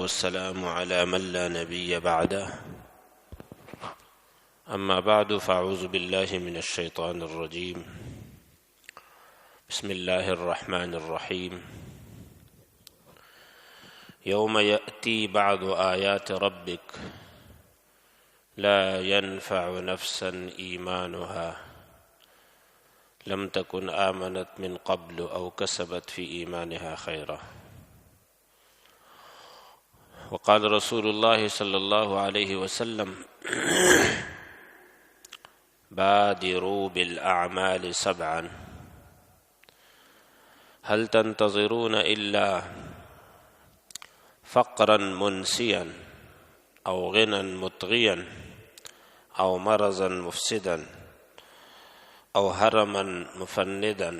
والسلام على من لا نبي بعده أما بعد فأعوذ بالله من الشيطان الرجيم بسم الله الرحمن الرحيم يوم يأتي بعض آيات ربك لا ينفع نفسا إيمانها لم تكن آمنت من قبل أو كسبت في إيمانها خيرا وقال رسول الله صلى الله عليه وسلم بادروا بالأعمال سبعا هل تنتظرون إلا فقرا منسيا أو غنى مطغيا أو مرضا مفسدا أو هرما مفندا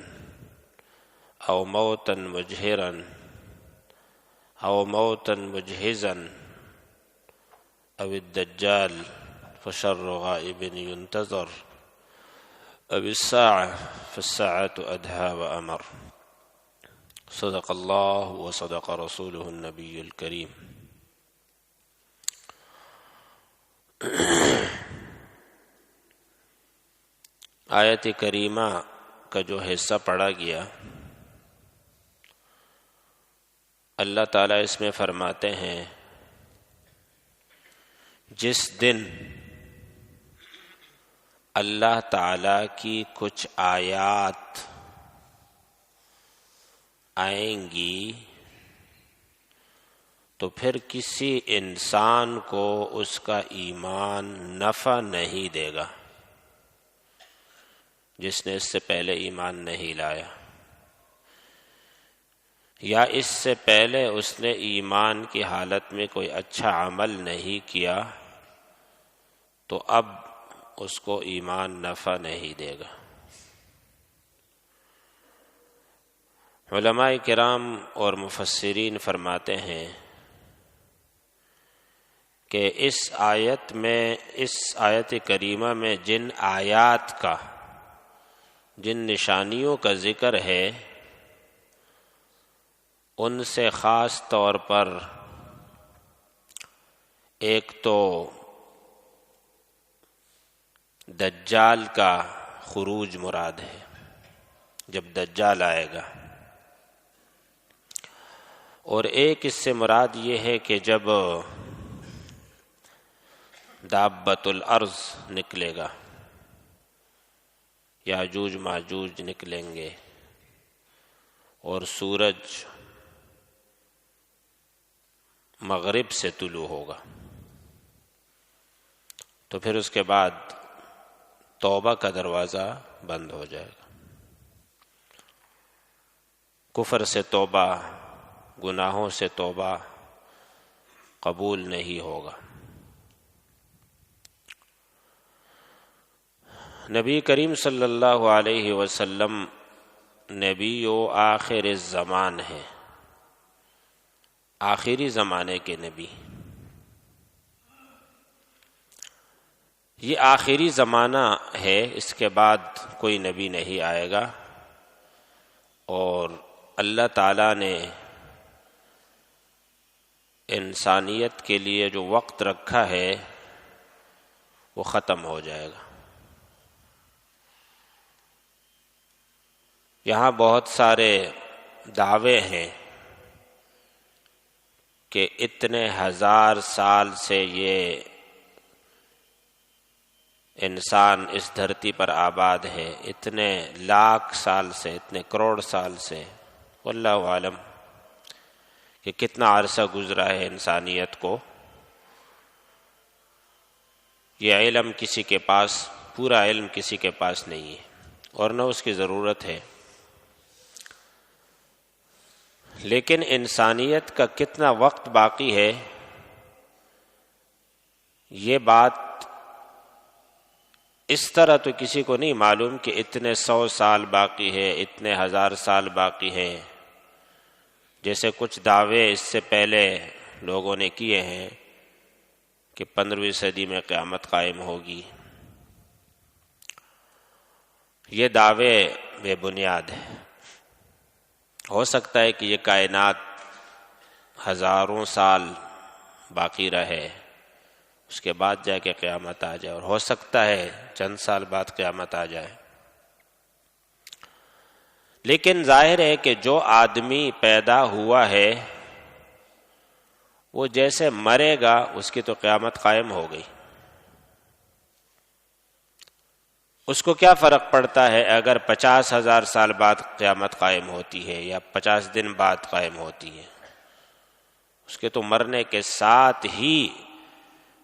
أو موتا مجهرا أو موتا مجهزا أو الدجال فشر غائب ينتظر أو الساعة فالساعة أدهى وأمر صدق الله وصدق رسوله النبي الكريم۔ آیت کریمہ کا جو حصہ پڑھا گیا، اللہ تعالیٰ اس میں فرماتے ہیں جس دن اللہ تعالیٰ کی کچھ آیات آئیں گی تو پھر کسی انسان کو اس کا ایمان نفع نہیں دے گا جس نے اس سے پہلے ایمان نہیں لایا، یا اس سے پہلے اس نے ایمان کی حالت میں کوئی اچھا عمل نہیں کیا تو اب اس کو ایمان نفع نہیں دے گا۔ علماء کرام اور مفسرین فرماتے ہیں کہ اس آیت کریمہ میں جن آیات کا، جن نشانیوں کا ذکر ہے، ان سے خاص طور پر ایک تو دجال کا خروج مراد ہے، جب دجال آئے گا، اور ایک اس سے مراد یہ ہے کہ جب دابۃ الارض نکلے گا، یاجوج ماجوج نکلیں گے اور سورج مغرب سے طلوع ہوگا، تو پھر اس کے بعد توبہ کا دروازہ بند ہو جائے گا، کفر سے توبہ، گناہوں سے توبہ قبول نہیں ہوگا۔ نبی کریم صلی اللہ علیہ وسلم نبی و آخر الزمان ہے، آخری زمانے کے نبی۔ یہ آخری زمانہ ہے، اس کے بعد کوئی نبی نہیں آئے گا، اور اللہ تعالیٰ نے انسانیت کے لیے جو وقت رکھا ہے وہ ختم ہو جائے گا۔ یہاں بہت سارے دعوے ہیں کہ اتنے ہزار سال سے یہ انسان اس دھرتی پر آباد ہے، اتنے لاکھ سال سے، اتنے کروڑ سال سے، واللہ عالم کہ کتنا عرصہ گزرا ہے انسانیت کو۔ یہ علم کسی کے پاس، پورا علم کسی کے پاس نہیں ہے، اور نہ اس کی ضرورت ہے، لیکن انسانیت کا کتنا وقت باقی ہے یہ بات اس طرح تو کسی کو نہیں معلوم کہ اتنے 100 سال باقی ہے، اتنے 1000 سال باقی ہے، جیسے کچھ دعوے اس سے پہلے لوگوں نے کیے ہیں کہ 15ویں صدی میں قیامت قائم ہوگی۔ یہ دعوے بے بنیاد ہیں۔ ہو سکتا ہے کہ یہ کائنات ہزاروں سال باقی رہے، اس کے بعد جا کے قیامت آ جائے، اور ہو سکتا ہے چند سال بعد قیامت آ جائے۔ لیکن ظاہر ہے کہ جو آدمی پیدا ہوا ہے وہ جیسے مرے گا اس کی تو قیامت قائم ہو گئی۔ اس کو کیا فرق پڑتا ہے اگر 50,000 سال بعد قیامت قائم ہوتی ہے یا 50 دن بعد قائم ہوتی ہے؟ اس کے تو مرنے کے ساتھ ہی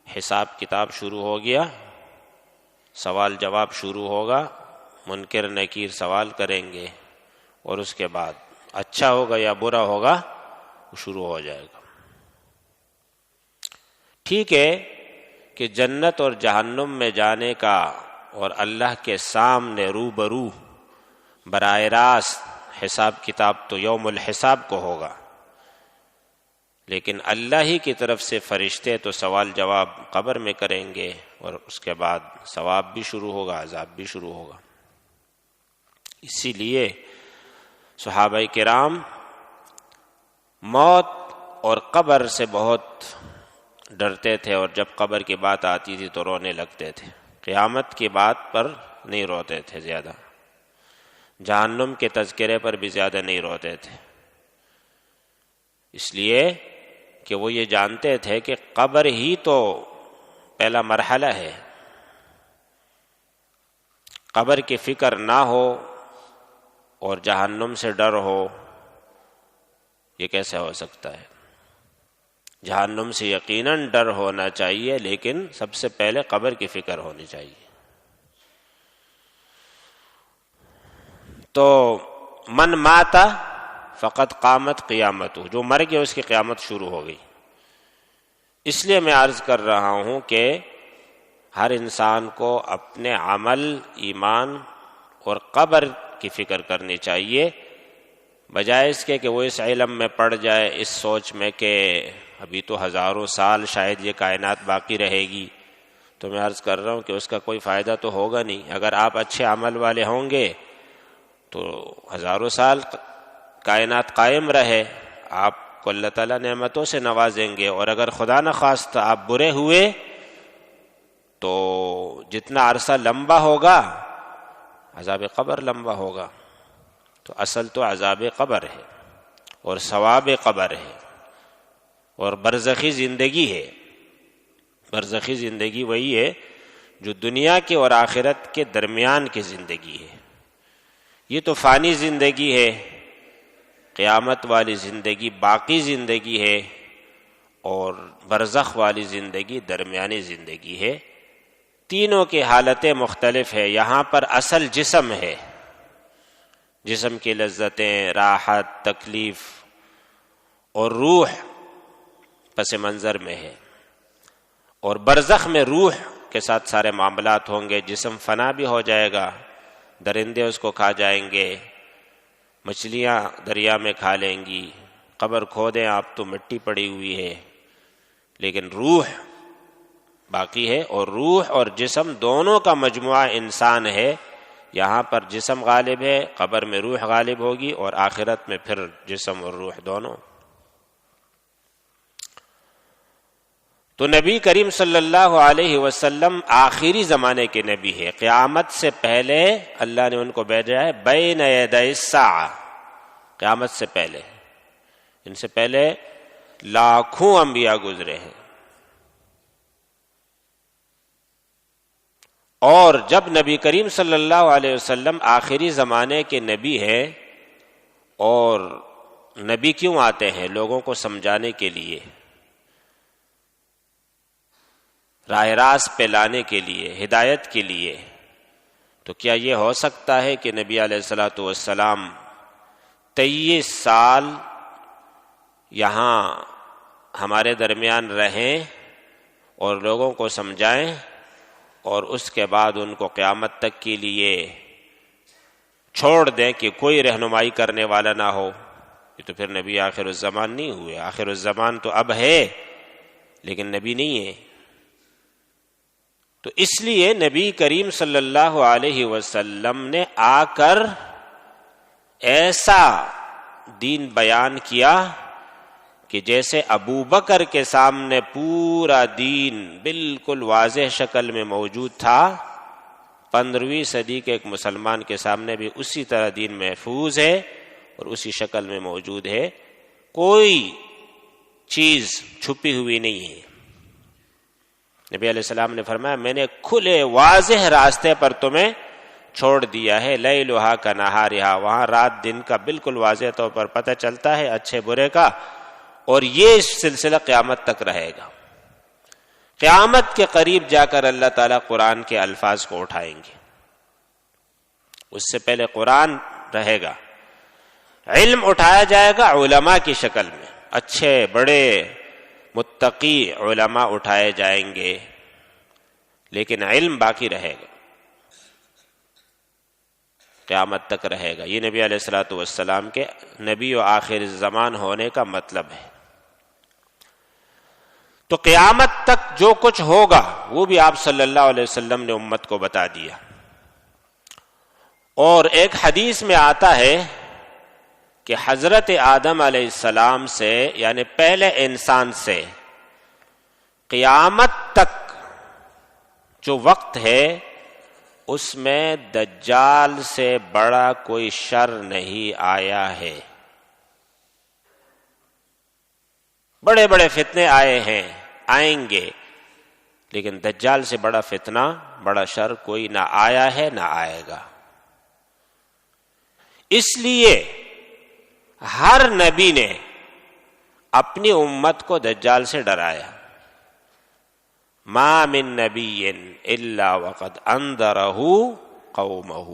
حساب کتاب شروع ہو گیا، سوال جواب شروع ہوگا، منکر نکیر سوال کریں گے، اور اس کے بعد اچھا ہوگا یا برا ہوگا وہ شروع ہو جائے گا۔ ٹھیک ہے کہ جنت اور جہنم میں جانے کا اور اللہ کے سامنے روبرو براہ راست حساب کتاب تو یوم الحساب کو ہوگا، لیکن اللہ ہی کی طرف سے فرشتے تو سوال جواب قبر میں کریں گے، اور اس کے بعد ثواب بھی شروع ہوگا، عذاب بھی شروع ہوگا۔ اسی لیے صحابہ کرام موت اور قبر سے بہت ڈرتے تھے، اور جب قبر کی بات آتی تھی تو رونے لگتے تھے۔ قیامت کی بات پر نہیں روتے تھے زیادہ، جہنم کے تذکرے پر بھی زیادہ نہیں روتے تھے، اس لیے کہ وہ یہ جانتے تھے کہ قبر ہی تو پہلا مرحلہ ہے۔ قبر کی فکر نہ ہو اور جہنم سے ڈر ہو، یہ کیسے ہو سکتا ہے؟ جہنم سے یقیناً ڈر ہونا چاہیے، لیکن سب سے پہلے قبر کی فکر ہونی چاہیے۔ تو من ماتا فقط قامت قیامتہ، جو مر گیا اس کی قیامت شروع ہو گئی۔ اس لیے میں عرض کر رہا ہوں کہ ہر انسان کو اپنے عمل، ایمان اور قبر کی فکر کرنی چاہیے، بجائے اس کے کہ وہ اس علم میں پڑ جائے، اس سوچ میں کہ ابھی تو ہزاروں سال شاید یہ کائنات باقی رہے گی۔ تو میں عرض کر رہا ہوں کہ اس کا کوئی فائدہ تو ہوگا نہیں۔ اگر آپ اچھے عمل والے ہوں گے تو ہزاروں سال کائنات قائم رہے، آپ کو اللہ تعالیٰ نعمتوں سے نوازیں گے، اور اگر خدا نخواستہ آپ برے ہوئے تو جتنا عرصہ لمبا ہوگا عذاب قبر لمبا ہوگا۔ تو اصل تو عذاب قبر ہے اور ثواب قبر ہے اور برزخی زندگی ہے۔ برزخی زندگی وہی ہے جو دنیا کے اور آخرت کے درمیان کی زندگی ہے۔ یہ تو فانی زندگی ہے، قیامت والی زندگی باقی زندگی ہے، اور برزخ والی زندگی درمیانی زندگی ہے۔ تینوں کی حالتیں مختلف ہے۔ یہاں پر اصل جسم ہے، جسم کی لذتیں، راحت، تکلیف، اور روح پس منظر میں ہے، اور برزخ میں روح کے ساتھ سارے معاملات ہوں گے۔ جسم فنا بھی ہو جائے گا، درندے اس کو کھا جائیں گے، مچھلیاں دریا میں کھا لیں گی، قبر کھودیں آپ تو مٹی پڑی ہوئی ہے، لیکن روح باقی ہے، اور روح اور جسم دونوں کا مجموعہ انسان ہے۔ یہاں پر جسم غالب ہے، قبر میں روح غالب ہوگی، اور آخرت میں پھر جسم اور روح دونوں۔ تو نبی کریم صلی اللہ علیہ وسلم آخری زمانے کے نبی ہے۔ قیامت سے پہلے اللہ نے ان کو بھیجا ہے بین یدی الساعہ، قیامت سے پہلے۔ ان سے پہلے لاکھوں انبیاء گزرے ہیں، اور جب نبی کریم صلی اللہ علیہ وسلم آخری زمانے کے نبی ہیں، اور نبی کیوں آتے ہیں؟ لوگوں کو سمجھانے کے لیے، راہ راست پہ لانے کے لیے، ہدایت کے لیے۔ تو کیا یہ ہو سکتا ہے کہ نبی علیہ الصلوۃ والسلام 23 سال یہاں ہمارے درمیان رہیں اور لوگوں کو سمجھائیں، اور اس کے بعد ان کو قیامت تک کے لیے چھوڑ دیں کہ کوئی رہنمائی کرنے والا نہ ہو؟ یہ تو پھر نبی آخر الزمان نہیں ہوئے۔ آخر الزمان تو اب ہے لیکن نبی نہیں ہے۔ تو اس لیے نبی کریم صلی اللہ علیہ وسلم نے آ کر ایسا دین بیان کیا کہ جیسے ابو بکر کے سامنے پورا دین بالکل واضح شکل میں موجود تھا، 15ویں صدی کے ایک مسلمان کے سامنے بھی اسی طرح دین محفوظ ہے اور اسی شکل میں موجود ہے، کوئی چیز چھپی ہوئی نہیں ہے۔ نبی علیہ السلام نے فرمایا میں نے کھلے واضح راستے پر تمہیں چھوڑ دیا ہے، لیلھا کنہارھا، وہاں رات دن کا بالکل واضح طور پر پتہ چلتا ہے اچھے برے کا، اور یہ سلسلہ قیامت تک رہے گا۔ قیامت کے قریب جا کر اللہ تعالیٰ قرآن کے الفاظ کو اٹھائیں گے، اس سے پہلے قرآن رہے گا، علم اٹھایا جائے گا علماء کی شکل میں، اچھے بڑے متقی علماء اٹھائے جائیں گے، لیکن علم باقی رہے گا، قیامت تک رہے گا۔ یہ نبی علیہ الصلوۃ والسلام کے نبی و آخر الزمان ہونے کا مطلب ہے۔ تو قیامت تک جو کچھ ہوگا وہ بھی آپ صلی اللہ علیہ وسلم نے امت کو بتا دیا۔ اور ایک حدیث میں آتا ہے کہ حضرت آدم علیہ السلام سے، یعنی پہلے انسان سے قیامت تک جو وقت ہے اس میں دجال سے بڑا کوئی شر نہیں آیا ہے۔ بڑے بڑے فتنے آئے ہیں، آئیں گے، لیکن دجال سے بڑا فتنہ، بڑا شر کوئی نہ آیا ہے نہ آئے گا۔ اس لیے ہر نبی نے اپنی امت کو دجال سے ڈرایا۔ ما من نبی الا وقد انذرہ قومہ،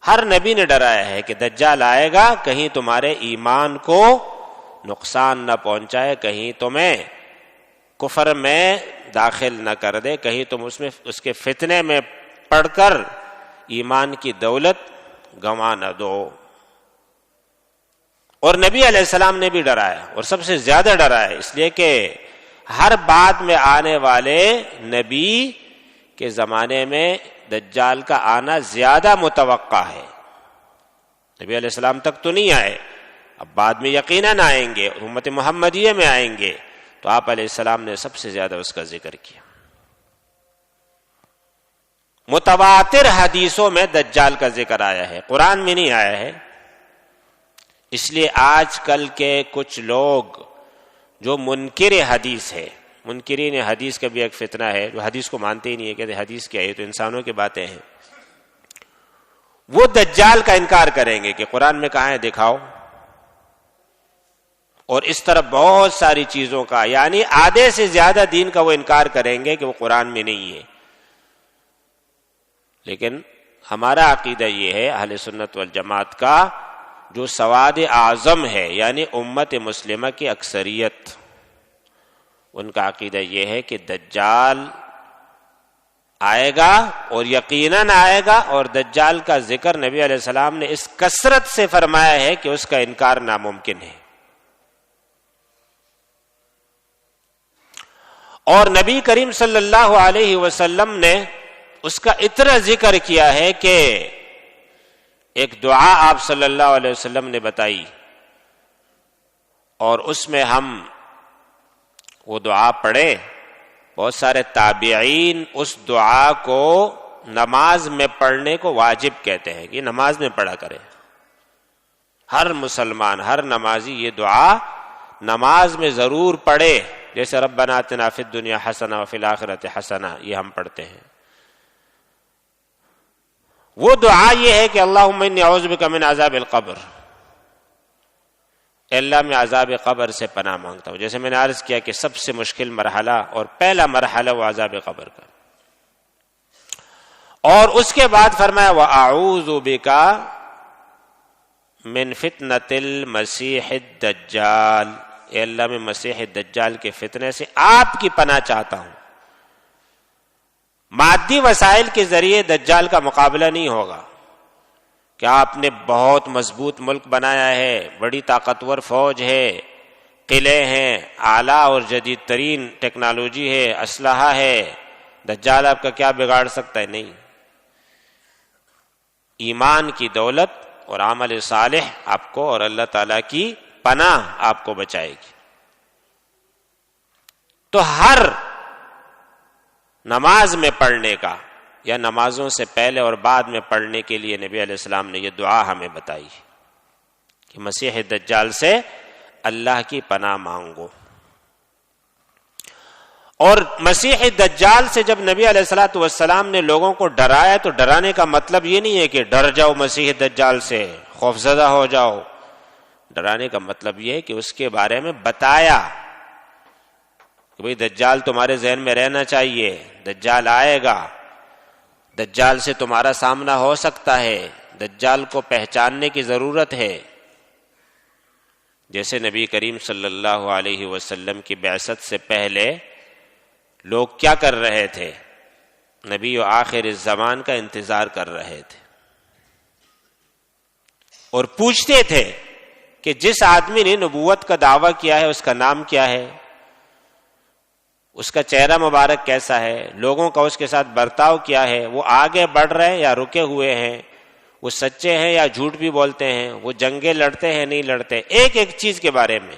ہر نبی نے ڈرایا ہے کہ دجال آئے گا، کہیں تمہارے ایمان کو نقصان نہ پہنچائے، کہیں تمہیں کفر میں داخل نہ کر دے، کہیں تم اس کے فتنے میں پڑ کر ایمان کی دولت گنوا نہ دو۔ اور نبی علیہ السلام نے بھی ڈرایا، اور سب سے زیادہ ڈرایا، اس لیے کہ ہر بعد میں آنے والے نبی کے زمانے میں دجال کا آنا زیادہ متوقع ہے۔ نبی علیہ السلام تک تو نہیں آئے، اب بعد میں یقیناً آئیں گے، امت محمدیہ میں آئیں گے، تو آپ علیہ السلام نے سب سے زیادہ اس کا ذکر کیا۔ متواتر حدیثوں میں دجال کا ذکر آیا ہے، قرآن میں نہیں آیا ہے۔ اس لیے آج کل کے کچھ لوگ جو منکر حدیث ہے، منکرین حدیث کا بھی ایک فتنہ ہے، جو حدیث کو مانتے ہی نہیں ہے، کہتے حدیث کیا ہے، تو انسانوں کی باتیں ہیں، وہ دجال کا انکار کریں گے کہ قرآن میں کہاں ہے دکھاؤ، اور اس طرح بہت ساری چیزوں کا، یعنی آدھے سے زیادہ دین کا وہ انکار کریں گے کہ وہ قرآن میں نہیں ہے۔ لیکن ہمارا عقیدہ یہ ہے اہل سنت والجماعت کا، جو سواد اعظم ہے یعنی امت مسلمہ کی اکثریت، ان کا عقیدہ یہ ہے کہ دجال آئے گا اور یقیناً آئے گا، اور دجال کا ذکر نبی علیہ السلام نے اس کثرت سے فرمایا ہے کہ اس کا انکار ناممکن ہے۔ اور نبی کریم صلی اللہ علیہ وسلم نے اس کا اتنا ذکر کیا ہے کہ ایک دعا آپ صلی اللہ علیہ وسلم نے بتائی، اور اس میں ہم وہ دعا پڑھے، بہت سارے تابعین اس دعا کو نماز میں پڑھنے کو واجب کہتے ہیں کہ نماز میں پڑھا کرے۔ ہر مسلمان، ہر نمازی یہ دعا نماز میں ضرور پڑھے، جیسے ربنا آتنا فی الدنیا حسنہ وفی الآخرۃ حسنہ یہ ہم پڑھتے ہیں۔ وہ دعا یہ ہے کہ اللہم انی اعوذ بک من عذاب القبر، اے اللہ میں عذاب قبر سے پناہ مانگتا ہوں۔ جیسے میں نے عرض کیا کہ سب سے مشکل مرحلہ اور پہلا مرحلہ وہ عذاب قبر کا، اور اس کے بعد فرمایا وَأَعُوذُ بِكَ مِن فِتْنَةِ الْمَسِيحِ الدَّجَّالِ، اے اللہ میں مسیح دجال کے فتنے سے آپ کی پناہ چاہتا ہوں۔ مادی وسائل کے ذریعے دجال کا مقابلہ نہیں ہوگا کہ آپ نے بہت مضبوط ملک بنایا ہے، بڑی طاقتور فوج ہے، قلعے ہیں، اعلیٰ اور جدید ترین ٹیکنالوجی ہے، اسلحہ ہے، دجال آپ کا کیا بگاڑ سکتا ہے؟ نہیں، ایمان کی دولت اور عمل صالح آپ کو اور اللہ تعالیٰ کی پناہ آپ کو بچائے گی. تو ہر نماز میں پڑھنے کا یا نمازوں سے پہلے اور بعد میں پڑھنے کے لیے نبی علیہ السلام نے یہ دعا ہمیں بتائی کہ مسیح دجال سے اللہ کی پناہ مانگو. اور مسیح دجال سے جب نبی علیہ الصلوۃ والسلام نے لوگوں کو ڈرایا تو ڈرانے کا مطلب یہ نہیں ہے کہ ڈر جاؤ مسیح دجال سے، خوفزدہ ہو جاؤ. ڈرانے کا مطلب یہ ہے کہ اس کے بارے میں بتایا کہ بھئی دجال تمہارے ذہن میں رہنا چاہیے، دجال آئے گا، دجال سے تمہارا سامنا ہو سکتا ہے، دجال کو پہچاننے کی ضرورت ہے. جیسے نبی کریم صلی اللہ علیہ وسلم کی بعثت سے پہلے لوگ کیا کر رہے تھے؟ نبی و آخر الزمان کا انتظار کر رہے تھے اور پوچھتے تھے کہ جس آدمی نے نبوت کا دعویٰ کیا ہے اس کا نام کیا ہے، اس کا چہرہ مبارک کیسا ہے، لوگوں کا اس کے ساتھ برتاؤ کیا ہے، وہ آگے بڑھ رہے ہیں یا رکے ہوئے ہیں، وہ سچے ہیں یا جھوٹ بھی بولتے ہیں، وہ جنگیں لڑتے ہیں نہیں لڑتے، ایک ایک چیز کے بارے میں.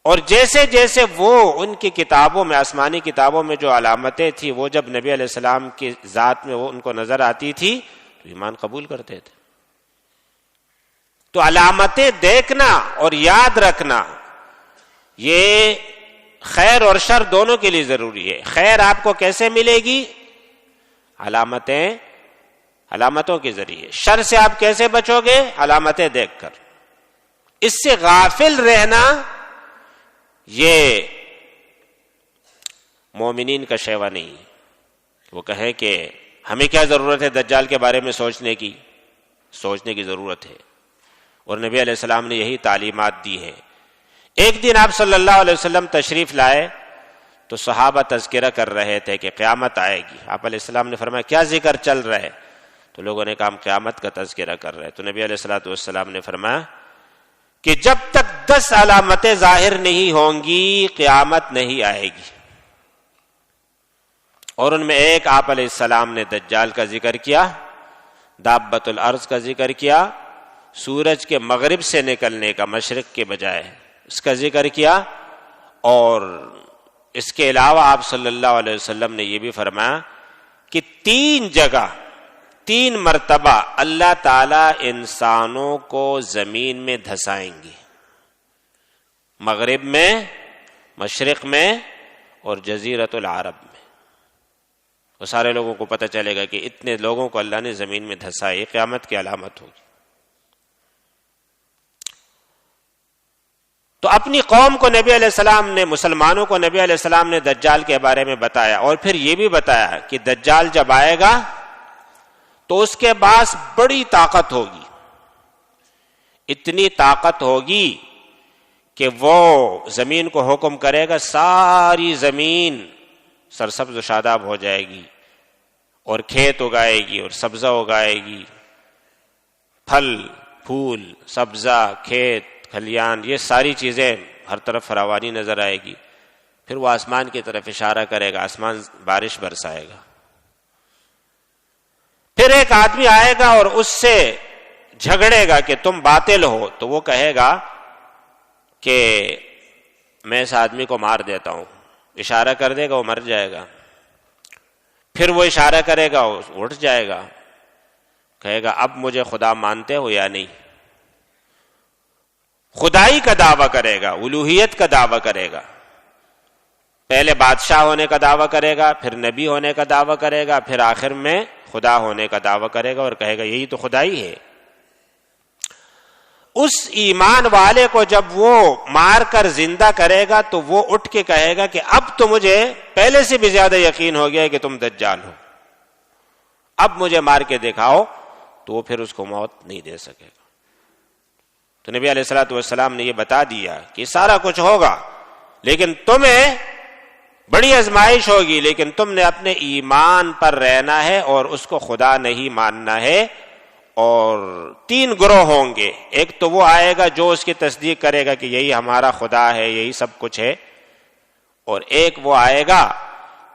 اور جیسے جیسے وہ ان کی کتابوں میں، آسمانی کتابوں میں جو علامتیں تھیں وہ جب نبی علیہ السلام کی ذات میں وہ ان کو نظر آتی تھی تو ایمان قبول کرتے تھے. تو علامتیں دیکھنا اور یاد رکھنا یہ خیر اور شر دونوں کے لیے ضروری ہے. خیر آپ کو کیسے ملے گی؟ علامتوں کے ذریعے. شر سے آپ کیسے بچو گے؟ علامتیں دیکھ کر. اس سے غافل رہنا یہ مومنین کا شیوا نہیں. وہ کہیں کہ ہمیں کیا ضرورت ہے دجال کے بارے میں سوچنے کی ضرورت ہے. اور نبی علیہ السلام نے یہی تعلیمات دی ہیں. ایک دن آپ صلی اللہ علیہ وسلم تشریف لائے تو صحابہ تذکرہ کر رہے تھے کہ قیامت آئے گی. آپ علیہ السلام نے فرمایا کیا ذکر چل رہا ہے؟ تو لوگوں نے کہا ہم قیامت کا تذکرہ کر رہے ہیں. تو نبی علیہ السلام نے فرمایا کہ جب تک 10 علامتیں ظاہر نہیں ہوں گی قیامت نہیں آئے گی. اور ان میں ایک آپ علیہ السلام نے دجال کا ذکر کیا، دابۃ الارض کا ذکر کیا، سورج کے مغرب سے نکلنے کا مشرق کے بجائے اس کا ذکر کیا. اور اس کے علاوہ آپ صلی اللہ علیہ وسلم نے یہ بھی فرمایا کہ 3 مرتبہ اللہ تعالی انسانوں کو زمین میں دھسائیں گے، مغرب میں، مشرق میں اور جزیرۃ العرب میں. وہ سارے لوگوں کو پتہ چلے گا کہ اتنے لوگوں کو اللہ نے زمین میں دھسائے. قیامت کی علامت ہوگی. تو اپنی قوم کو نبی علیہ السلام نے، مسلمانوں کو نبی علیہ السلام نے دجال کے بارے میں بتایا. اور پھر یہ بھی بتایا کہ دجال جب آئے گا تو اس کے پاس بڑی طاقت ہوگی، اتنی طاقت ہوگی کہ وہ زمین کو حکم کرے گا ساری زمین سرسبز و شاداب ہو جائے گی اور کھیت اگائے گی اور سبزہ اگائے گی، پھل پھول سبزہ کھیت کھلیان، یہ ساری چیزیں ہر طرف فراوانی نظر آئے گی. پھر وہ آسمان کی طرف اشارہ کرے گا، آسمان بارش برسائے گا. پھر ایک آدمی آئے گا اور اس سے جھگڑے گا کہ تم باطل ہو، تو وہ کہے گا کہ میں اس آدمی کو مار دیتا ہوں. اشارہ کر دے گا، وہ مر جائے گا. پھر وہ اشارہ کرے گا، وہ اٹھ جائے گا، کہے گا اب مجھے خدا مانتے ہو یا نہیں. خدائی کا دعویٰ کرے گا، الوہیت کا دعویٰ کرے گا. پہلے بادشاہ ہونے کا دعویٰ کرے گا، پھر نبی ہونے کا دعویٰ کرے گا، پھر آخر میں خدا ہونے کا دعویٰ کرے گا اور کہے گا یہی تو خدائی ہے. اس ایمان والے کو جب وہ مار کر زندہ کرے گا تو وہ اٹھ کے کہے گا کہ اب تو مجھے پہلے سے بھی زیادہ یقین ہو گیا ہے کہ تم دجال ہو، اب مجھے مار کے دکھاؤ. تو وہ پھر اس کو موت نہیں دے سکے گا. تو نبی علیہ الصلوۃ والسلام نے یہ بتا دیا کہ سارا کچھ ہوگا لیکن تمہیں بڑی آزمائش ہوگی، لیکن تم نے اپنے ایمان پر رہنا ہے اور اس کو خدا نہیں ماننا ہے. اور 3 گروہ ہوں گے. ایک تو وہ آئے گا جو اس کی تصدیق کرے گا کہ یہی ہمارا خدا ہے، یہی سب کچھ ہے. اور ایک وہ آئے گا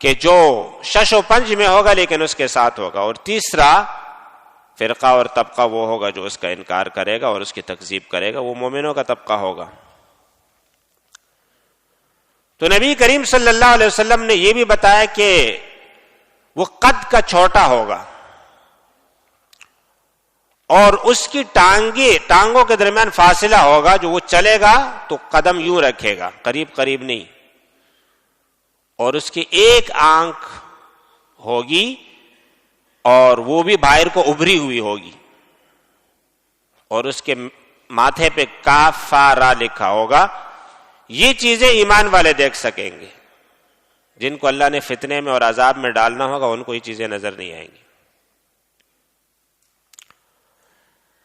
کہ جو شش و پنج میں ہوگا لیکن اس کے ساتھ ہوگا. اور تیسرا فرقہ اور طبقہ وہ ہوگا جو اس کا انکار کرے گا اور اس کی تکذیب کرے گا، وہ مومنوں کا طبقہ ہوگا۔ تو نبی کریم صلی اللہ علیہ وسلم نے یہ بھی بتایا کہ وہ قد کا چھوٹا ہوگا اور اس کی ٹانگوں کے درمیان فاصلہ ہوگا، جو وہ چلے گا تو قدم یوں رکھے گا، قریب قریب نہیں، اور اس کی ایک آنکھ ہوگی اور وہ بھی باہر کو ابھری ہوئی ہوگی، اور اس کے ماتھے پہ کاف فا را لکھا ہوگا۔ یہ چیزیں ایمان والے دیکھ سکیں گے، جن کو اللہ نے فتنے میں اور عذاب میں ڈالنا ہوگا ان کو یہ چیزیں نظر نہیں آئیں گی۔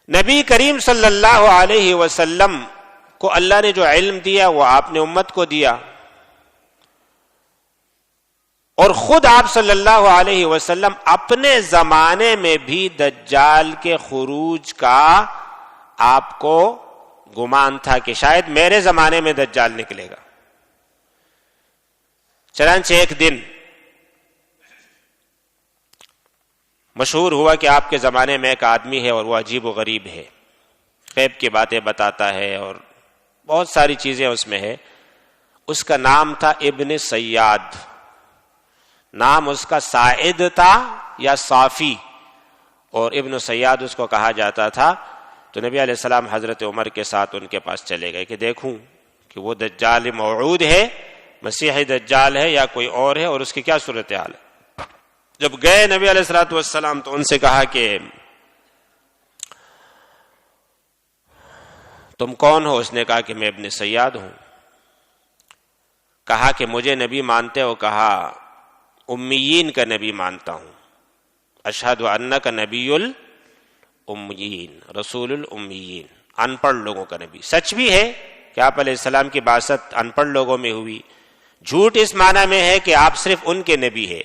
نبی کریم صلی اللہ علیہ وسلم کو اللہ نے جو علم دیا وہ آپ نے امت کو دیا، اور خود آپ صلی اللہ علیہ وسلم اپنے زمانے میں بھی دجال کے خروج کا آپ کو گمان تھا کہ شاید میرے زمانے میں دجال نکلے گا۔ چنانچہ ایک دن مشہور ہوا کہ آپ کے زمانے میں ایک آدمی ہے اور وہ عجیب و غریب ہے، غیب کی باتیں بتاتا ہے اور بہت ساری چیزیں اس میں ہے۔ اس کا نام تھا ابن سیاد، نام اس کا سائد تھا یا صافی، اور ابن سیاد اس کو کہا جاتا تھا۔ تو نبی علیہ السلام حضرت عمر کے ساتھ ان کے پاس چلے گئے کہ دیکھوں کہ وہ دجال موعود ہے، مسیحی دجال ہے یا کوئی اور ہے، اور اس کی کیا صورتحال ہے۔ جب گئے نبی علیہ الصلوۃ والسلام تو ان سے کہا کہ تم کون ہو؟ اس نے کہا کہ میں ابن سیاد ہوں۔ کہا کہ مجھے نبی مانتے ہو؟ کہا امیین کا نبی مانتا ہوں، اشہد انک نبی الامیین، رسول الامیین، ان پڑھ لوگوں کا نبی۔ سچ بھی ہے کہ آپ علیہ السلام کی بعثت ان پڑھ لوگوں میں ہوئی، جھوٹ اس معنی میں ہے کہ آپ صرف ان کے نبی ہے،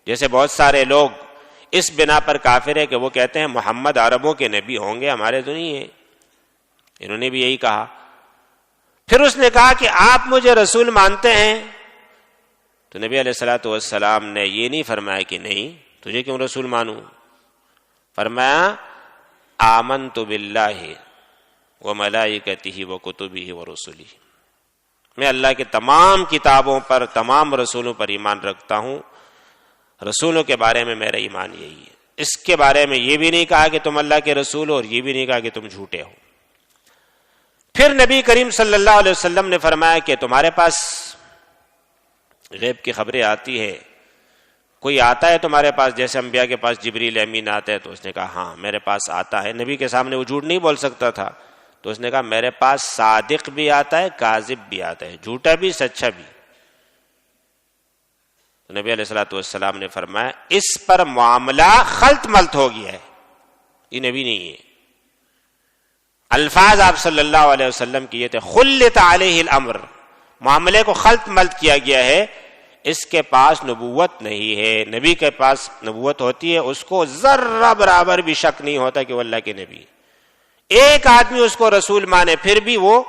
جیسے بہت سارے لوگ اس بنا پر کافر ہے کہ وہ کہتے ہیں محمد عربوں کے نبی ہوں گے، ہمارے تو نہیں ہیں۔ انہوں نے بھی یہی کہا۔ پھر اس نے کہا کہ آپ مجھے رسول مانتے ہیں؟ تو نبی علیہ الصلوۃ والسلام نے یہ نہیں فرمایا کہ نہیں، تجھے کیوں رسول مانوں، فرمایا آمنت باللہ وملائکتہ وکتبہ ورسلہ، میں اللہ کے تمام کتابوں پر، تمام رسولوں پر ایمان رکھتا ہوں، رسولوں کے بارے میں میرا ایمان یہی ہے۔ اس کے بارے میں یہ بھی نہیں کہا کہ تم اللہ کے رسول ہو، اور یہ بھی نہیں کہا کہ تم جھوٹے ہو۔ پھر نبی کریم صلی اللہ علیہ وسلم نے فرمایا کہ تمہارے پاس غیب کی خبریں آتی ہے، کوئی آتا ہے تمہارے پاس جیسے انبیاء کے پاس جبریل امین آتے ہیں؟ تو اس نے کہا ہاں میرے پاس آتا ہے۔ نبی کے سامنے وہ جھوٹ نہیں بول سکتا تھا، تو اس نے کہا میرے پاس صادق بھی آتا ہے، کاذب بھی آتا ہے، جھوٹا بھی سچا بھی۔ تو نبی علیہ الصلوۃ والسلام نے فرمایا اس پر معاملہ خلط ملط ہو گیا ہے، یہ نبی نہیں ہے۔ الفاظ آپ صلی اللہ علیہ وسلم کی یہ تھے خلط علیہ الامر، معاملے کو خلط ملط کیا گیا ہے، اس کے پاس نبوت نہیں ہے۔ نبی کے پاس نبوت ہوتی ہے، اس کو ذرہ برابر بھی شک نہیں ہوتا کہ وہ اللہ کے نبی۔ ایک آدمی اس کو رسول مانے پھر بھی وہ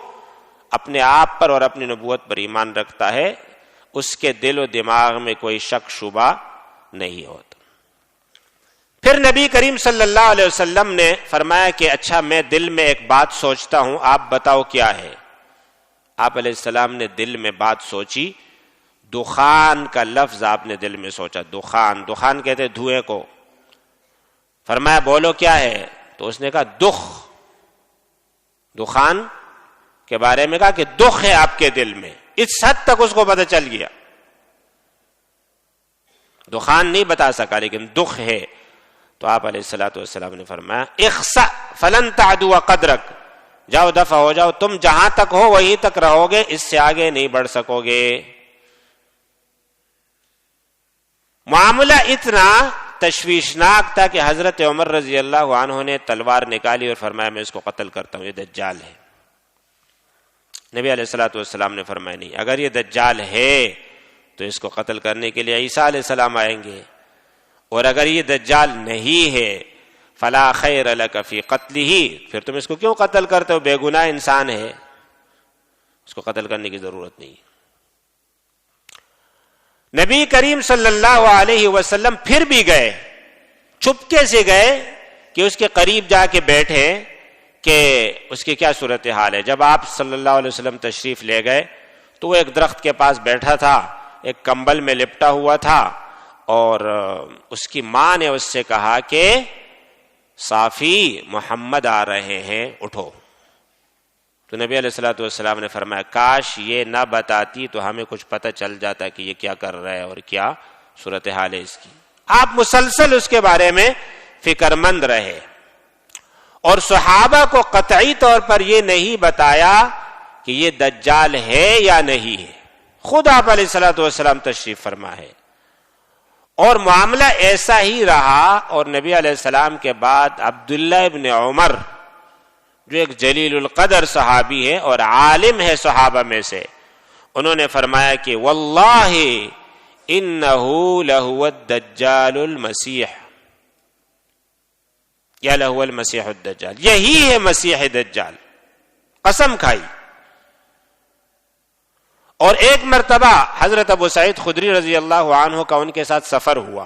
اپنے آپ پر اور اپنی نبوت پر ایمان رکھتا ہے، اس کے دل و دماغ میں کوئی شک شبہ نہیں ہوتا۔ پھر نبی کریم صلی اللہ علیہ وسلم نے فرمایا کہ اچھا میں دل میں ایک بات سوچتا ہوں، آپ بتاؤ کیا ہے۔ آپ علیہ السلام نے دل میں بات سوچی، دخان کا لفظ آپ نے دل میں سوچا، دخان، دخان کہتے دھوئے کو۔ فرمایا بولو کیا ہے؟ تو اس نے کہا دخ، دخان کے بارے میں کہا کہ دخ ہے آپ کے دل میں۔ اس حد تک اس کو پتہ چل گیا، دخان نہیں بتا سکا لیکن دخ ہے۔ تو آپ علیہ الصلوۃ والسلام نے فرمایا اخسأ فلن تعدو قدرک، جاؤ دفع ہو جاؤ، تم جہاں تک ہو وہیں تک رہو گے، اس سے آگے نہیں بڑھ سکو گے۔ معاملہ اتنا تشویشناک تھا کہ حضرت عمر رضی اللہ عنہ نے تلوار نکالی اور فرمایا میں اس کو قتل کرتا ہوں، یہ دجال ہے۔ نبی علیہ الصلوۃ والسلام نے فرمایا نہیں، اگر یہ دجال ہے تو اس کو قتل کرنے کے لیے عیسیٰ علیہ السلام آئیں گے، اور اگر یہ دجال نہیں ہے فلا خیر لک فی قتلہ، پھر تم اس کو کیوں قتل کرتے ہو؟ بے گناہ انسان ہے، اس کو قتل کرنے کی ضرورت نہیں۔ نبی کریم صلی اللہ علیہ وسلم پھر بھی گئے، چپکے سے گئے، کہ اس کے قریب جا کے بیٹھے کہ اس کی کیا صورتحال ہے. جب آپ صلی اللہ علیہ وسلم تشریف لے گئے تو وہ ایک درخت کے پاس بیٹھا تھا, ایک کمبل میں لپٹا ہوا تھا, اور اس کی ماں نے اس سے کہا کہ صافی محمد آ رہے ہیں, اٹھو. تو نبی علیہ الصلوۃ والسلام نے فرمایا کاش یہ نہ بتاتی تو ہمیں کچھ پتہ چل جاتا کہ یہ کیا کر رہا ہے اور کیا صورتحال ہے اس کی. آپ مسلسل اس کے بارے میں فکر مند رہے, اور صحابہ کو قطعی طور پر یہ نہیں بتایا کہ یہ دجال ہے یا نہیں ہے. خود آپ علیہ الصلوۃ والسلام تشریف فرما ہے, اور معاملہ ایسا ہی رہا. اور نبی علیہ السلام کے بعد عبداللہ ابن عمر جو ایک جلیل القدر صحابی ہے اور عالم ہے صحابہ میں سے, انہوں نے فرمایا کہ واللہ انہ لہو الدجال المسیح, یا لہو المسیح الدجال, یہی ہے مسیح دجال, قسم کھائی. اور ایک مرتبہ حضرت ابو سعید خدری رضی اللہ عنہ کا ان کے ساتھ سفر ہوا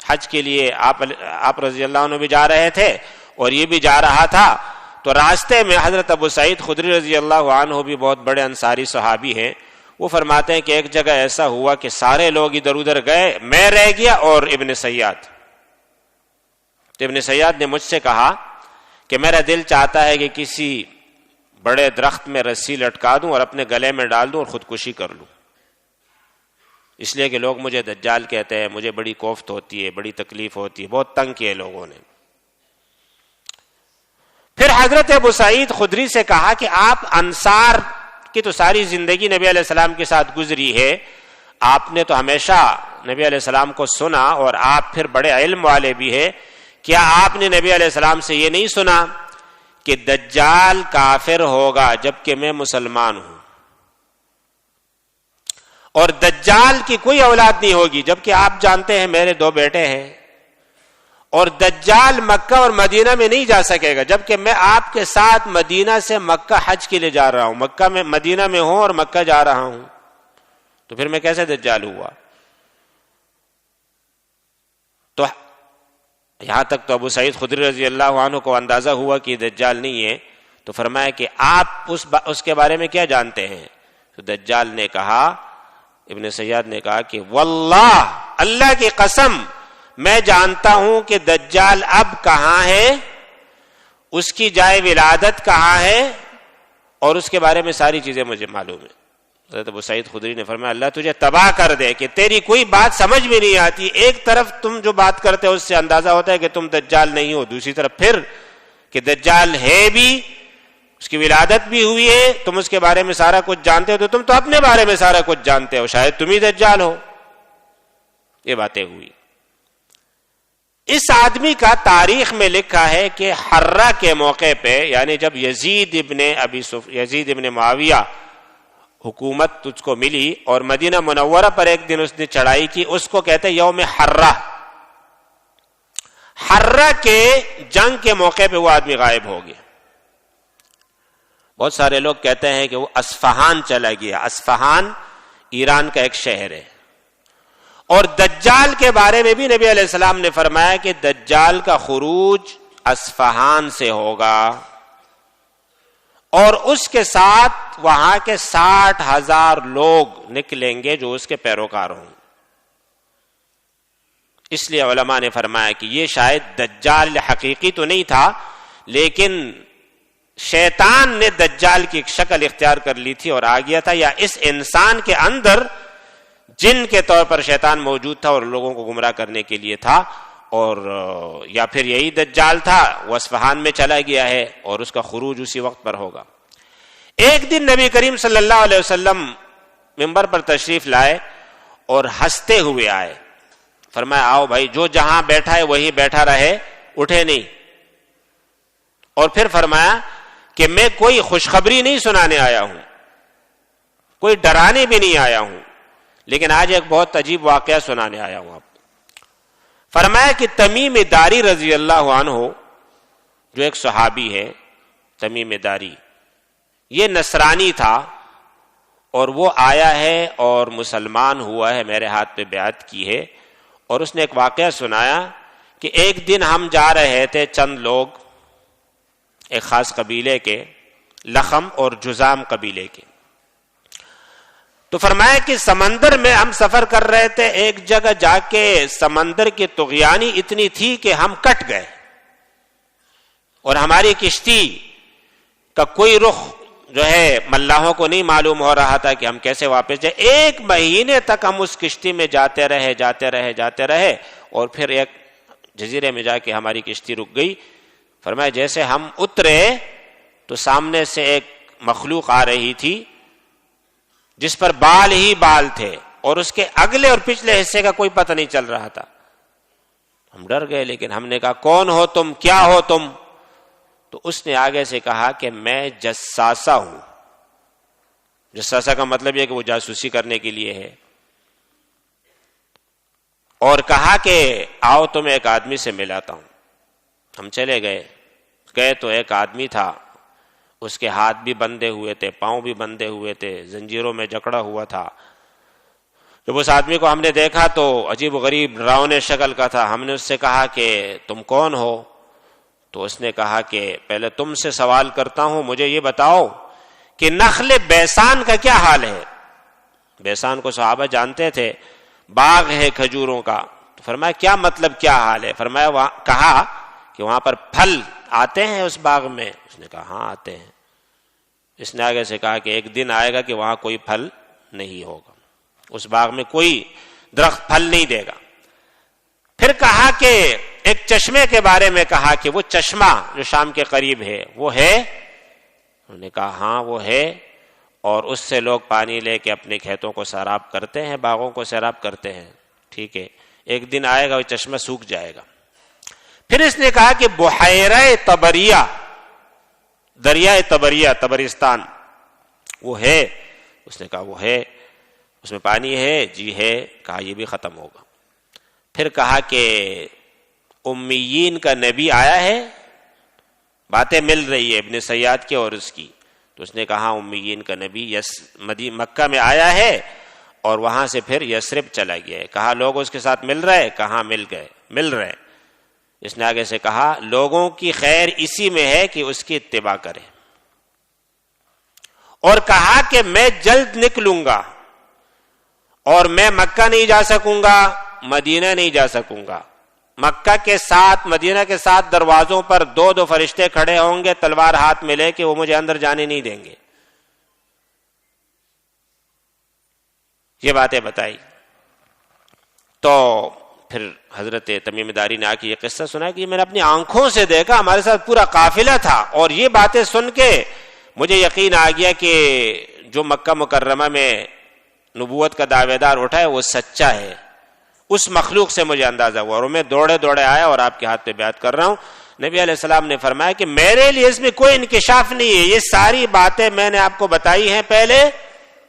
حج کے لیے. آپ رضی اللہ عنہ بھی جا رہے تھے اور یہ بھی جا رہا تھا. تو راستے میں حضرت ابو سعید خدری رضی اللہ عنہ بھی بہت بڑے انصاری صحابی ہیں. وہ فرماتے ہیں کہ ایک جگہ ایسا ہوا کہ سارے لوگ ادھر ادھر گئے, میں رہ گیا اور ابن سیاد. تو ابن سیاد نے مجھ سے کہا کہ میرا دل چاہتا ہے کہ کسی بڑے درخت میں رسی لٹکا دوں اور اپنے گلے میں ڈال دوں اور خودکشی کر لوں, اس لیے کہ لوگ مجھے دجال کہتے ہیں, مجھے بڑی کوفت ہوتی ہے, بڑی تکلیف ہوتی ہے, بہت تنگ کیے لوگوں نے. پھر حضرت ابو سعید خدری سے کہا کہ آپ انصار کی تو ساری زندگی نبی علیہ السلام کے ساتھ گزری ہے, آپ نے تو ہمیشہ نبی علیہ السلام کو سنا اور آپ پھر بڑے علم والے بھی ہیں, کیا آپ نے نبی علیہ السلام سے یہ نہیں سنا کہ دجال کافر ہوگا جبکہ میں مسلمان ہوں, اور دجال کی کوئی اولاد نہیں ہوگی جبکہ آپ جانتے ہیں میرے 2 بیٹے ہیں, اور دجال مکہ اور مدینہ میں نہیں جا سکے گا جبکہ میں آپ کے ساتھ مدینہ سے مکہ حج کے لیے جا رہا ہوں, مکہ میں مدینہ میں ہوں اور مکہ جا رہا ہوں, تو پھر میں کیسے دجال ہوا. تو یہاں تک تو ابو سعید خدری رضی اللہ عنہ کو اندازہ ہوا کہ دجال نہیں ہے. تو فرمایا کہ آپ اس کے بارے میں کیا جانتے ہیں. تو دجال نے کہا, ابن سیاد نے کہا کہ واللہ, اللہ کی قسم, میں جانتا ہوں کہ دجال اب کہاں ہے, اس کی جائے ولادت کہاں ہے, اور اس کے بارے میں ساری چیزیں مجھے معلوم ہیں. حضرت ابو سعید خدری نے فرمایا اللہ تجھے تباہ کر دے کہ تیری کوئی بات سمجھ میں نہیں آتی. ایک طرف تم جو بات کرتے ہو اس سے اندازہ ہوتا ہے کہ تم دجال نہیں ہو, دوسری طرف پھر کہ دجال ہے بھی, اس کی ولادت بھی ہوئی ہے, تم اس کے بارے میں سارا کچھ جانتے ہو, تو تم تو اپنے بارے میں سارا کچھ جانتے ہو, شاید تم ہی دجال ہو. یہ باتیں ہوئی. اس آدمی کا تاریخ میں لکھا ہے کہ حرہ کے موقع پہ, یعنی جب یزید ابن معاویہ حکومت تجھ کو ملی اور مدینہ منورہ پر ایک دن اس نے چڑھائی کی, اس کو کہتے ہیں یوم حرہ. حرہ کے جنگ کے موقع پہ وہ آدمی غائب ہو گیا. بہت سارے لوگ کہتے ہیں کہ وہ اصفہان چلا گیا. اصفہان ایران کا ایک شہر ہے. اور دجال کے بارے میں بھی نبی علیہ السلام نے فرمایا کہ دجال کا خروج اصفہان سے ہوگا, اور اس کے ساتھ وہاں کے 60,000 لوگ نکلیں گے جو اس کے پیروکار ہوں. اس لیے علماء نے فرمایا کہ یہ شاید دجال حقیقی تو نہیں تھا, لیکن شیطان نے دجال کی ایک شکل اختیار کر لی تھی اور آ گیا تھا, یا اس انسان کے اندر جن کے طور پر شیطان موجود تھا اور لوگوں کو گمراہ کرنے کے لیے تھا, اور یا پھر یہی دجال تھا, وہ اصفہان میں چلا گیا ہے اور اس کا خروج اسی وقت پر ہوگا. ایک دن نبی کریم صلی اللہ علیہ وسلم منبر پر تشریف لائے اور ہنستے ہوئے آئے. فرمایا آؤ بھائی, جو جہاں بیٹھا ہے وہی بیٹھا رہے, اٹھے نہیں. اور پھر فرمایا کہ میں کوئی خوشخبری نہیں سنانے آیا ہوں, کوئی ڈرانے بھی نہیں آیا ہوں, لیکن آج ایک بہت عجیب واقعہ سنانے آیا ہوں آپ. فرمایا کہ تمیم داری رضی اللہ عنہ, جو ایک صحابی ہے, تمیم داری یہ نصرانی تھا, اور وہ آیا ہے اور مسلمان ہوا ہے, میرے ہاتھ پہ بیعت کی ہے. اور اس نے ایک واقعہ سنایا کہ ایک دن ہم جا رہے تھے چند لوگ ایک خاص قبیلے کے، لخم اور جزام قبیلے کے، تو فرمایا کہ سمندر میں ہم سفر کر رہے تھے، ایک جگہ جا کے سمندر کی طغیانی اتنی تھی کہ ہم کٹ گئے اور ہماری کشتی کا کوئی رخ جو ہے ملاحوں کو نہیں معلوم ہو رہا تھا کہ ہم کیسے واپس جائیں۔ 1 مہینے تک ہم اس کشتی میں جاتے رہے اور پھر ایک جزیرے میں جا کے ہماری کشتی رک گئی۔ فرمایا جیسے ہم اترے تو سامنے سے ایک مخلوق آ رہی تھی جس پر بال ہی بال تھے اور اس کے اگلے اور پچھلے حصے کا کوئی پتہ نہیں چل رہا تھا۔ ہم ڈر گئے، لیکن ہم نے کہا کون ہو تم، کیا ہو تم؟ تو اس نے آگے سے کہا کہ میں جساسہ ہوں۔ جساسہ کا مطلب یہ کہ وہ جاسوسی کرنے کے لیے ہے، اور کہا کہ آؤ تم ایک آدمی سے ملاتا ہوں۔ ہم چلے گئے تو ایک آدمی تھا، اس کے ہاتھ بھی بندھے ہوئے تھے، پاؤں بھی بندھے ہوئے تھے، زنجیروں میں جکڑا ہوا تھا۔ جب اس آدمی کو ہم نے دیکھا تو عجیب و غریب ڈراؤنے شکل کا تھا۔ ہم نے اس سے کہا کہ تم کون ہو؟ تو اس نے کہا کہ پہلے تم سے سوال کرتا ہوں، مجھے یہ بتاؤ کہ نخل بیسان کا کیا حال ہے؟ بیسان کو صحابہ جانتے تھے، باغ ہے کھجوروں کا۔ تو فرمایا کیا مطلب، کیا حال ہے؟ فرمایا کہا کہ وہاں پر پھل آتے ہیں اس باغ میں؟ اس نے کہا ہاں آتے ہیں۔ اس نے آگے سے کہا کہ ایک دن آئے گا کہ وہاں کوئی پھل نہیں ہوگا، اس باغ میں کوئی درخت پھل نہیں دے گا۔ پھر کہا کہ ایک چشمے کے بارے میں کہا کہ وہ چشمہ جو شام کے قریب ہے وہ ہے؟ انہوں نے کہا ہاں وہ ہے، اور اس سے لوگ پانی لے کے اپنے کھیتوں کو سیراب کرتے ہیں، باغوں کو سیراب کرتے ہیں۔ ٹھیک ہے، ایک دن آئے گا وہ چشمہ سوکھ جائے گا۔ پھر اس نے کہا کہ بحیرہ طبریہ، دریائے طبریہ، طبرستان، وہ ہے؟ اس نے کہا وہ ہے۔ اس میں پانی ہے؟ جی ہے۔ کہا یہ بھی ختم ہوگا۔ پھر کہا کہ امیین کا نبی آیا ہے؟ باتیں مل رہی ہے ابن سیاد کی اور اس کی۔ تو اس نے کہا امیین کا نبی مکہ میں آیا ہے اور وہاں سے پھر یثرب چلا گیا ہے۔ کہا لوگ اس کے ساتھ مل رہے؟ کہاں مل رہے۔ اس نے آگے سے کہا لوگوں کی خیر اسی میں ہے کہ اس کی اتباع کرے، اور کہا کہ میں جلد نکلوں گا اور میں مکہ نہیں جا سکوں گا، مدینہ نہیں جا سکوں گا۔ مکہ کے ساتھ، مدینہ کے ساتھ دروازوں پر 2 فرشتے کھڑے ہوں گے تلوار ہاتھ میں لے کے، وہ مجھے اندر جانے نہیں دیں گے۔ یہ باتیں بتائی تو پھر حضرت تمیم داری نے آ کے یہ قصہ سنا کہ میں نے اپنی آنکھوں سے دیکھا، ہمارے ساتھ پورا قافلہ تھا، اور یہ باتیں سن کے مجھے یقین آ گیا کہ جو مکہ مکرمہ میں نبوت کا دعوے دار اٹھا ہے وہ سچا ہے۔ اس مخلوق سے مجھے اندازہ ہوا اور میں دوڑے آیا اور آپ کے ہاتھ پہ بیعت کر رہا ہوں۔ نبی علیہ السلام نے فرمایا کہ میرے لیے اس میں کوئی انکشاف نہیں ہے، یہ ساری باتیں میں نے آپ کو بتائی ہیں پہلے۔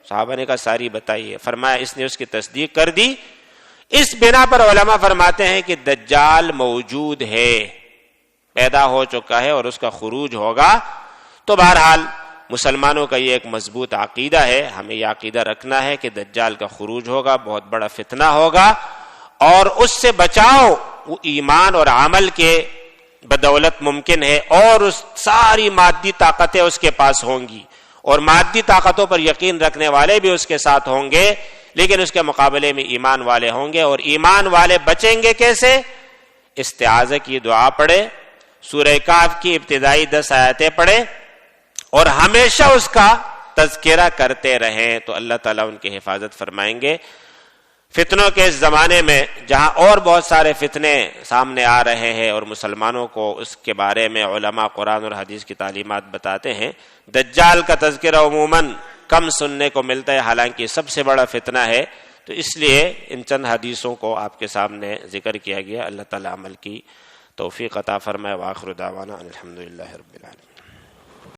صحابہ نے کہا ساری بتائی ہے؟ فرمایا اس نے اس کی تصدیق کر دی۔ اس بنا پر علماء فرماتے ہیں کہ دجال موجود ہے، پیدا ہو چکا ہے اور اس کا خروج ہوگا۔ تو بہرحال مسلمانوں کا یہ ایک مضبوط عقیدہ ہے، ہمیں یہ عقیدہ رکھنا ہے کہ دجال کا خروج ہوگا، بہت بڑا فتنہ ہوگا، اور اس سے بچاؤ وہ ایمان اور عمل کے بدولت ممکن ہے، اور اس ساری مادی طاقتیں اس کے پاس ہوں گی، اور مادی طاقتوں پر یقین رکھنے والے بھی اس کے ساتھ ہوں گے، لیکن اس کے مقابلے میں ایمان والے ہوں گے۔ اور ایمان والے بچیں گے کیسے؟ استعاذہ کی دعا پڑھے، سورہ کہف کی ابتدائی 10 آیتیں پڑھے، اور ہمیشہ اس کا تذکرہ کرتے رہیں تو اللہ تعالیٰ ان کی حفاظت فرمائیں گے۔ فتنوں کے اس زمانے میں جہاں اور بہت سارے فتنے سامنے آ رہے ہیں اور مسلمانوں کو اس کے بارے میں علماء قرآن اور حدیث کی تعلیمات بتاتے ہیں، دجال کا تذکرہ عموماً کم سننے کو ملتا ہے، حالانکہ سب سے بڑا فتنہ ہے۔ تو اس لیے ان چند حدیثوں کو آپ کے سامنے ذکر کیا گیا۔ اللہ تعالیٰ عمل کی توفیق عطا فرمائے۔ وآخر دعوانا الحمدللہ رب العالمین۔